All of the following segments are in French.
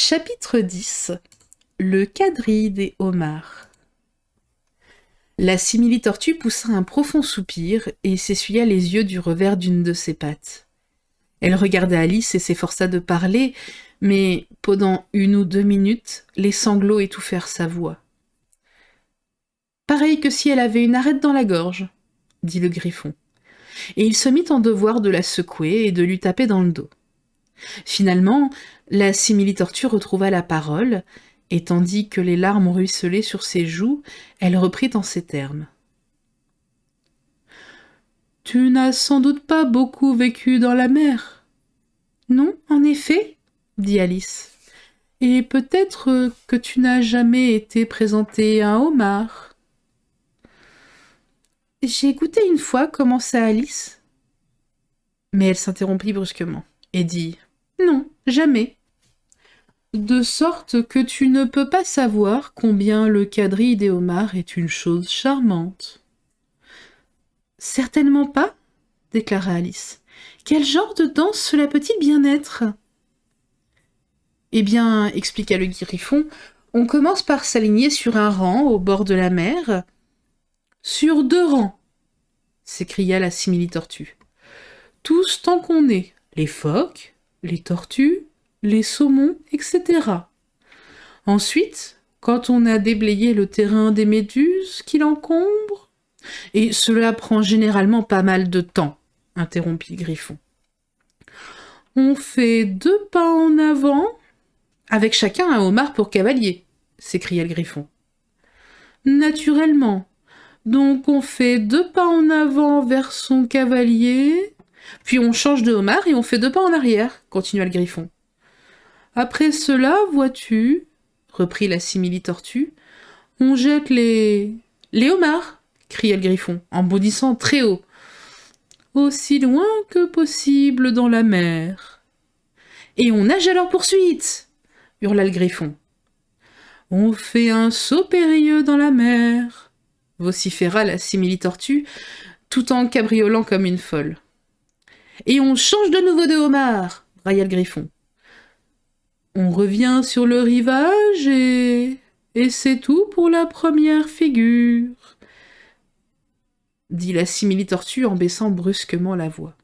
Chapitre 10. Le quadrille des homards. La simili-tortue poussa un profond soupir et s'essuya les yeux du revers d'une de ses pattes. Elle regarda Alice et s'efforça de parler, mais pendant 1 ou 2 minutes, les sanglots étouffèrent sa voix. « Pareil que si elle avait une arête dans la gorge, » dit le griffon. Et il se mit en devoir de la secouer et de lui taper dans le dos. Finalement, la simili-tortue retrouva la parole, et tandis que les larmes ruisselaient sur ses joues, elle reprit en ces termes. « Tu n'as sans doute pas beaucoup vécu dans la mer. »« Non, en effet, » dit Alice. « Et peut-être que tu n'as jamais été présenté à un homard. »« J'ai goûté une fois, » commença Alice. Mais elle s'interrompit brusquement et dit « Non, jamais. » De sorte que tu ne peux pas savoir combien le quadrille des homards est une chose charmante. « Certainement pas, » déclara Alice. « Quel genre de danse cela peut-il bien être ?»« Eh bien, » expliqua le griffon, « on commence par s'aligner sur un rang au bord de la mer. »« Sur 2 rangs !» s'écria la simili-tortue. « Tous tant qu'on est, les phoques, les tortues, les saumons, etc. Ensuite, quand on a déblayé le terrain des méduses qui l'encombrent, et cela prend généralement pas mal de temps, interrompit le griffon. On fait 2 pas en avant, avec chacun un homard pour cavalier, s'écria le griffon. Naturellement. Donc on fait 2 pas en avant vers son cavalier, puis on change de homard et on fait 2 pas en arrière, continua le griffon. Après cela, vois-tu, reprit la simili-tortue, on jette les homards, cria le griffon, en bondissant très haut, aussi loin que possible dans la mer. Et on nage à leur poursuite, hurla le griffon. On fait un saut périlleux dans la mer, vociféra la simili-tortue, tout en cabriolant comme une folle. Et on change de nouveau de homard, brailla le griffon. On revient sur le rivage et c'est tout pour la première figure, dit la simili-tortue en baissant brusquement la voix.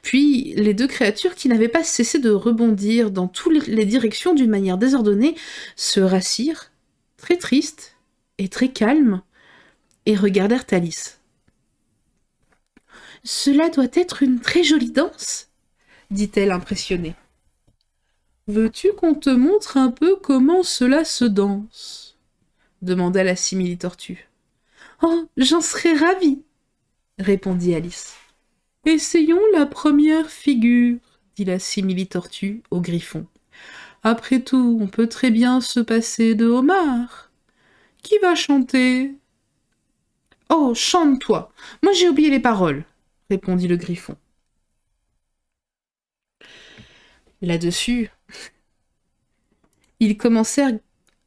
Puis les 2 créatures, qui n'avaient pas cessé de rebondir dans toutes les directions d'une manière désordonnée, se rassirent, très tristes et très calmes, et regardèrent Alice. « Cela doit être une très jolie danse, » dit-elle impressionnée. « Veux-tu qu'on te montre un peu comment cela se danse ?» demanda la simili-tortue. « Oh, j'en serais ravie, » répondit Alice. « Essayons la première figure, » dit la simili-tortue au griffon. « Après tout, on peut très bien se passer de homard. Qui va chanter ?»« Oh, chante-toi, moi j'ai oublié les paroles, » répondit le griffon. Là-dessus, ils commencèrent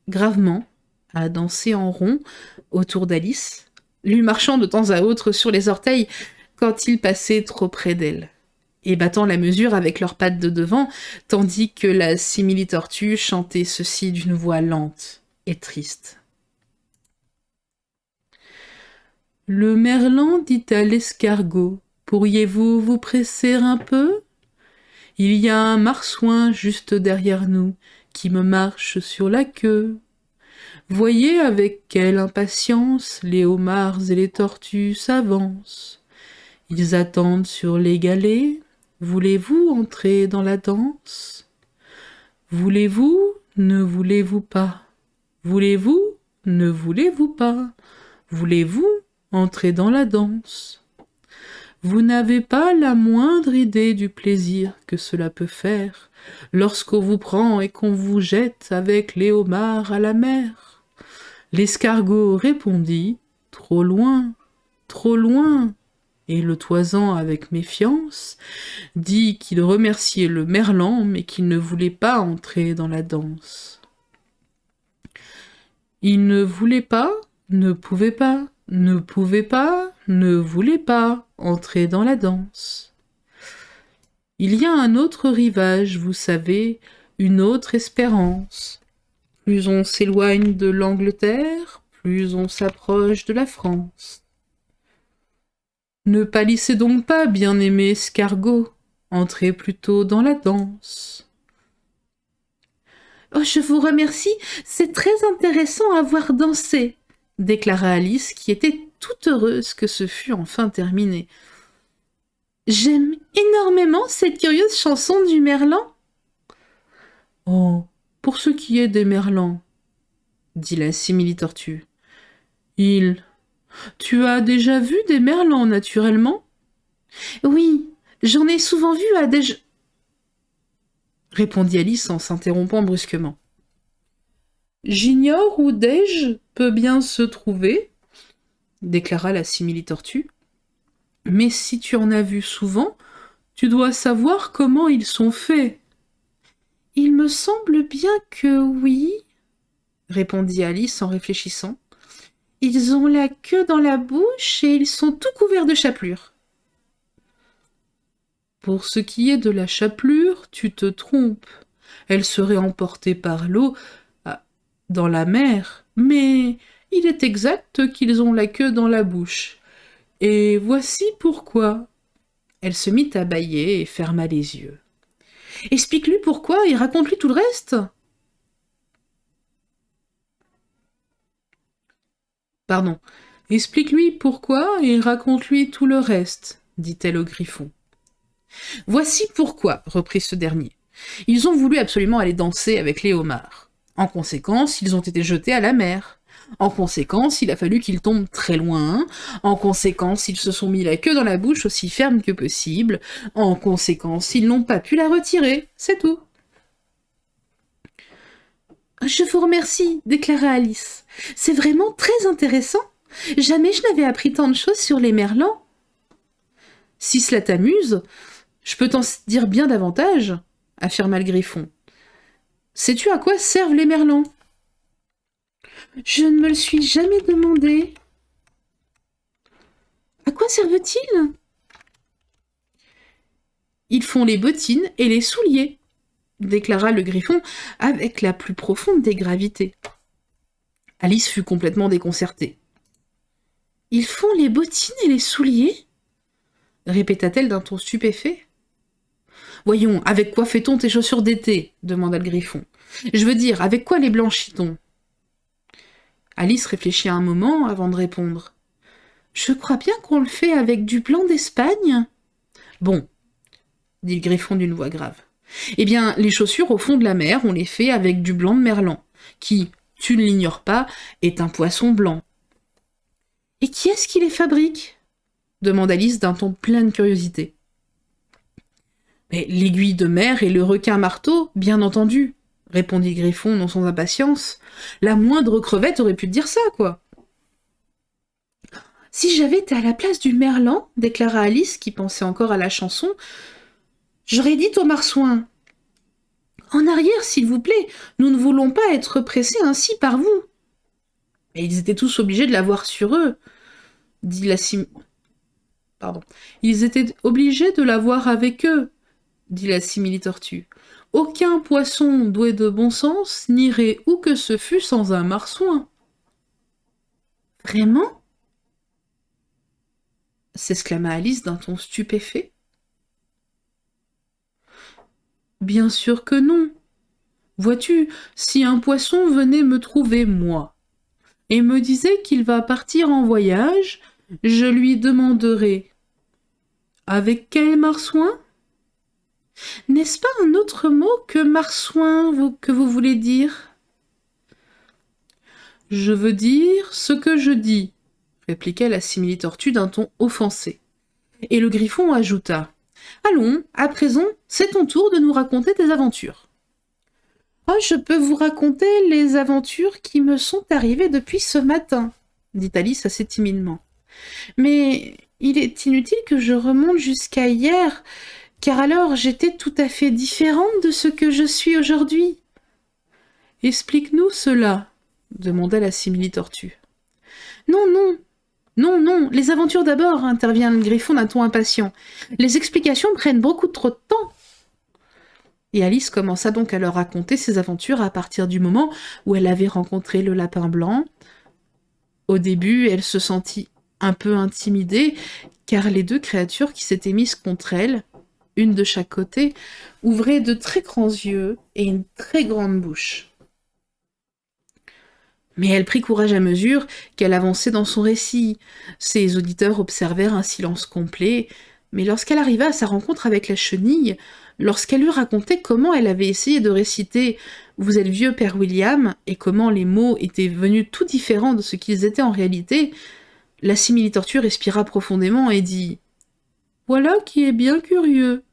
gravement à danser en rond autour d'Alice, lui marchant de temps à autre sur les orteils quand ils passaient trop près d'elle, et battant la mesure avec leurs pattes de devant, tandis que la simili-tortue chantait ceci d'une voix lente et triste. Le merlan dit à l'escargot, « Pourriez-vous vous presser un peu ? Il y a un marsouin juste derrière nous, qui me marche sur la queue. Voyez avec quelle impatience les homards et les tortues s'avancent. Ils attendent sur les galets. Voulez-vous entrer dans la danse ? Voulez-vous, ne voulez-vous pas ? Voulez-vous, ne voulez-vous pas ? Voulez-vous entrer dans la danse ? Vous n'avez pas la moindre idée du plaisir que cela peut faire lorsqu'on vous prend et qu'on vous jette avec les homards à la mer. » L'escargot répondit « Trop loin, et le toisant avec méfiance dit qu'il remerciait le merlan mais qu'il ne voulait pas entrer dans la danse. Il ne voulait pas, ne pouvait pas, ne pouvait pas, ne voulait pas entrer dans la danse. Il y a un autre rivage, vous savez, une autre espérance. Plus on s'éloigne de l'Angleterre, plus on s'approche de la France. Ne pâlissez donc pas, bien-aimé escargot, entrez plutôt dans la danse. « Oh, je vous remercie, c'est très intéressant à voir danser », déclara Alice, qui était toute heureuse que ce fût enfin terminé. « J'aime énormément cette curieuse chanson du merlan. »« Oh, pour ce qui est des merlans, » dit la simili-tortue. « Tu as déjà vu des merlans, naturellement ?»« Oui, j'en ai souvent vu à des... » répondit Alice en s'interrompant brusquement. « J'ignore où Dej peut bien se trouver, » déclara la simili-tortue. « Mais si tu en as vu souvent, tu dois savoir comment ils sont faits. »« Il me semble bien que oui, » répondit Alice en réfléchissant. « Ils ont la queue dans la bouche et ils sont tout couverts de chapelure. » Pour ce qui est de la chapelure, tu te trompes. Elle serait emportée par l'eau dans la mer, mais il est exact qu'ils ont la queue dans la bouche. Et voici pourquoi. Elle se mit à bâiller et ferma les yeux. Explique-lui pourquoi et raconte-lui tout le reste. Pardon. Explique-lui pourquoi et raconte-lui tout le reste, dit-elle au griffon. Voici pourquoi, reprit ce dernier. Ils ont voulu absolument aller danser avec les homards. En conséquence, ils ont été jetés à la mer. En conséquence, il a fallu qu'ils tombent très loin. En conséquence, ils se sont mis la queue dans la bouche aussi ferme que possible. En conséquence, ils n'ont pas pu la retirer. C'est tout. Je vous remercie, déclara Alice. C'est vraiment très intéressant. Jamais je n'avais appris tant de choses sur les merlans. Si cela t'amuse, je peux t'en dire bien davantage, affirma le griffon. Sais-tu à quoi servent les merlans? Je ne me le suis jamais demandé. À quoi servent-ils? Ils font les bottines et les souliers, déclara le griffon avec la plus profonde des gravités. Alice fut complètement déconcertée. Ils font les bottines et les souliers? Répéta-t-elle d'un ton stupéfait. Voyons, avec quoi fait-on tes chaussures d'été? Demanda le griffon. Je veux dire, avec quoi les blanchit-on? Alice réfléchit un moment avant de répondre. Je crois bien qu'on le fait avec du blanc d'Espagne. Bon, dit le griffon d'une voix grave. Eh bien, les chaussures au fond de la mer, on les fait avec du blanc de merlan, qui, tu ne l'ignores pas, est un poisson blanc. Et qui est-ce qui les fabrique? Demanda Alice d'un ton plein de curiosité. Mais l'aiguille de mer et le requin-marteau, bien entendu, répondit le griffon non sans impatience. La moindre crevette aurait pu te dire ça, quoi. Si j'avais été à la place du merlan, déclara Alice, qui pensait encore à la chanson, j'aurais dit au marsouin. En arrière, s'il vous plaît, nous ne voulons pas être pressés ainsi par vous. Mais ils étaient tous obligés de l'avoir sur eux, dit la Pardon. Ils étaient obligés de l'avoir avec eux, dit la simili-tortue. Aucun poisson doué de bon sens n'irait où que ce fût sans un marsouin. Vraiment? S'exclama Alice d'un ton stupéfait. Bien sûr que non. Vois-tu, si un poisson venait me trouver, moi, et me disait qu'il va partir en voyage, je lui demanderais « Avec quel marsouin ?» N'est-ce pas un autre mot que marsouin que vous voulez dire? Je veux dire ce que je dis, répliqua la simili-tortue d'un ton offensé. Et le griffon ajouta. Allons, à présent, c'est ton tour de nous raconter tes aventures. Oh, je peux vous raconter les aventures qui me sont arrivées depuis ce matin, dit Alice assez timidement. Mais il est inutile que je remonte jusqu'à hier, car alors j'étais tout à fait différente de ce que je suis aujourd'hui. Explique-nous cela, demanda la simili-tortue. Non, les aventures d'abord, intervient le griffon d'un ton impatient. Les explications prennent beaucoup trop de temps. Et Alice commença donc à leur raconter ses aventures à partir du moment où elle avait rencontré le lapin blanc. Au début, elle se sentit un peu intimidée, car les deux créatures qui s'étaient mises contre elle, une de chaque côté, ouvraient de très grands yeux et une très grande bouche. Mais elle prit courage à mesure qu'elle avançait dans son récit. Ses auditeurs observèrent un silence complet, mais lorsqu'elle arriva à sa rencontre avec la chenille, lorsqu'elle lui racontait comment elle avait essayé de réciter « Vous êtes vieux, Père William » et comment les mots étaient venus tout différents de ce qu'ils étaient en réalité, la simili-tortue respira profondément et dit « Voilà qui est bien curieux. »«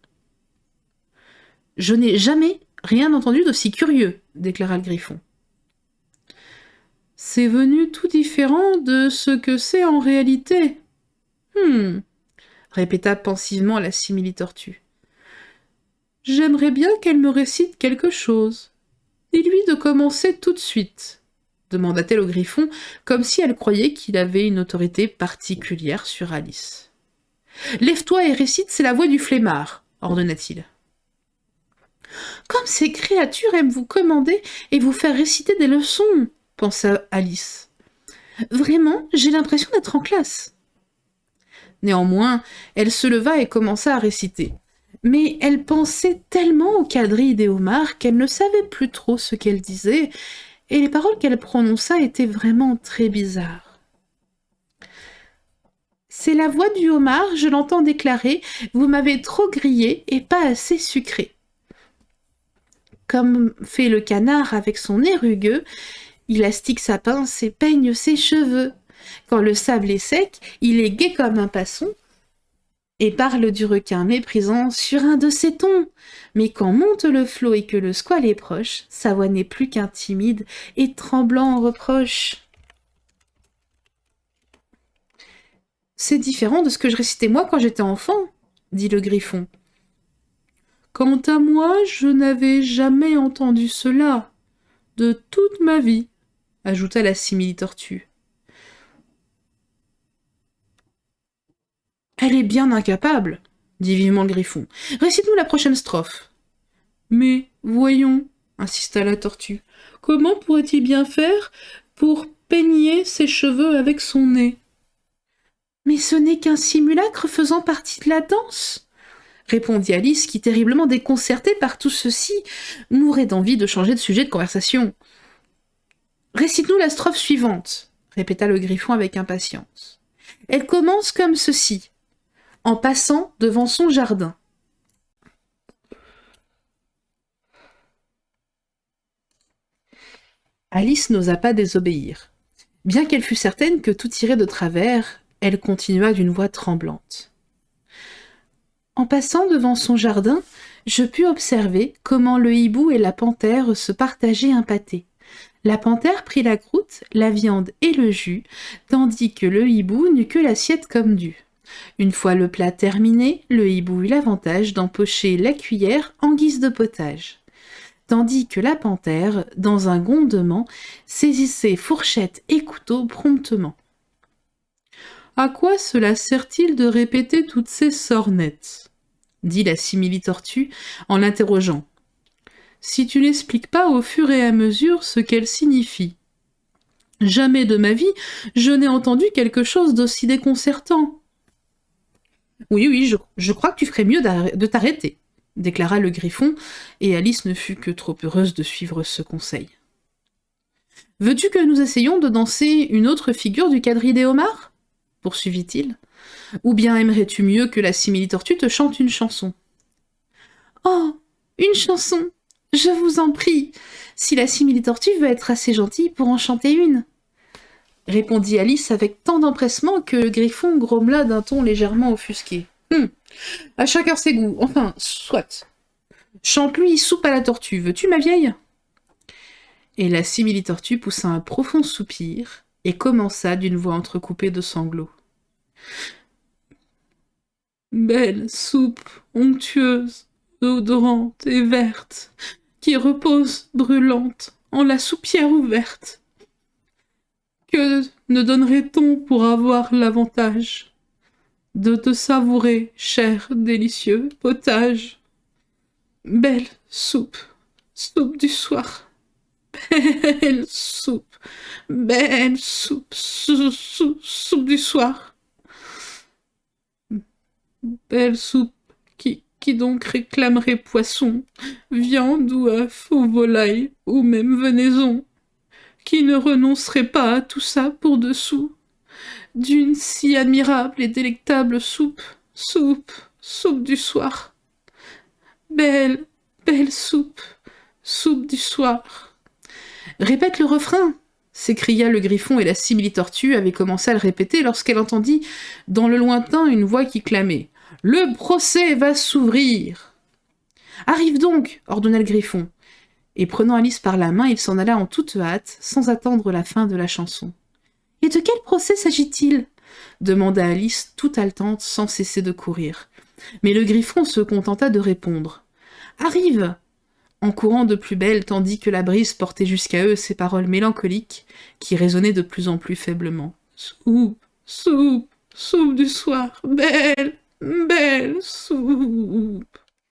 Je n'ai jamais rien entendu d'aussi curieux, » déclara le griffon. « C'est venu tout différent de ce que c'est en réalité. » Répéta pensivement la simili-tortue. « J'aimerais bien qu'elle me récite quelque chose. Dis-lui de commencer tout de suite, » demanda-t-elle au griffon, comme si elle croyait qu'il avait une autorité particulière sur Alice. « Lève-toi et récite, c'est la voix du flemmard, » ordonna-t-il. « Comme ces créatures aiment vous commander et vous faire réciter des leçons, » pensa Alice. « Vraiment, j'ai l'impression d'être en classe. » Néanmoins, elle se leva et commença à réciter. Mais elle pensait tellement aux quadrilles des homards qu'elle ne savait plus trop ce qu'elle disait, et les paroles qu'elle prononça étaient vraiment très bizarres. « C'est la voix du homard, je l'entends déclarer, vous m'avez trop grillé et pas assez sucré. Comme fait le canard avec son nez rugueux, il astique sa pince et peigne ses cheveux. Quand le sable est sec, il est gai comme un passon et parle du requin méprisant sur un de ses tons. Mais quand monte le flot et que le squale est proche, sa voix n'est plus qu'un timide et tremblant reproche. » « C'est différent de ce que je récitais moi quand j'étais enfant, » dit le griffon. « Quant à moi, je n'avais jamais entendu cela de toute ma vie, » ajouta la simili-tortue. « Elle est bien incapable, » dit vivement le griffon. « Récite-nous la prochaine strophe. »« Mais, voyons, » insista la tortue, « comment pourrait-il bien faire pour peigner ses cheveux avec son nez ?»« Mais ce n'est qu'un simulacre faisant partie de la danse, » répondit Alice, qui, terriblement déconcertée par tout ceci, mourait d'envie de changer de sujet de conversation. « Récite-nous la strophe suivante, » répéta le griffon avec impatience. « Elle commence comme ceci. En passant devant son jardin. » Alice n'osa pas désobéir. Bien qu'elle fût certaine que tout irait de travers, elle continua d'une voix tremblante. « En passant devant son jardin, je pus observer comment le hibou et la panthère se partageaient un pâté. La panthère prit la croûte, la viande et le jus, tandis que le hibou n'eut que l'assiette comme dû. Une fois le plat terminé, le hibou eut l'avantage d'empocher la cuillère en guise de potage, tandis que la panthère, dans un grondement, saisissait fourchette et couteau promptement. « À quoi cela sert-il de répéter toutes ces sornettes ?» dit la simili-tortue en l'interrogeant. « Si tu n'expliques pas au fur et à mesure ce qu'elles signifient. Jamais de ma vie je n'ai entendu quelque chose d'aussi déconcertant. »« Oui, je crois que tu ferais mieux de t'arrêter, » déclara le griffon, et Alice ne fut que trop heureuse de suivre ce conseil. « Veux-tu que nous essayions de danser une autre figure du quadrille des homards ?» poursuivit-il. « Ou bien aimerais-tu mieux que la simili-tortue te chante une chanson ?»« Oh, une chanson, je vous en prie, si la simili-tortue veut être assez gentille pour en chanter une. » répondit Alice avec tant d'empressement que le griffon grommela d'un ton légèrement offusqué. À chacun ses goûts, enfin, soit. Chante-lui soupe à la tortue, veux-tu, ma vieille ? Et la simili-tortue poussa un profond soupir et commença d'une voix entrecoupée de sanglots. Belle soupe onctueuse, odorante et verte, qui repose brûlante en la soupière ouverte. Que ne donnerait-on pour avoir l'avantage de te savourer, cher, délicieux potage ? Belle soupe, soupe du soir. Belle soupe, belle soupe, soupe du soir. Belle soupe, qui donc réclamerait poisson, viande ou œuf ou volaille, ou même venaison, qui ne renoncerait pas à tout ça pour dessous, d'une si admirable et délectable soupe, soupe, soupe du soir. Belle, belle soupe, soupe du soir. Répète le refrain, s'écria le griffon, et la simili-tortue avait commencé à le répéter lorsqu'elle entendit dans le lointain une voix qui clamait « Le procès va s'ouvrir !» « Arrive donc !» ordonna le griffon, et prenant Alice par la main, il s'en alla en toute hâte, sans attendre la fin de la chanson. « Et de quel procès s'agit-il » demanda Alice, toute haletante, sans cesser de courir. Mais le griffon se contenta de répondre. « Arrive !» en courant de plus belle, tandis que la brise portait jusqu'à eux ces paroles mélancoliques qui résonnaient de plus en plus faiblement. « Soupe, soupe, soupe du soir, belle, belle soupe !»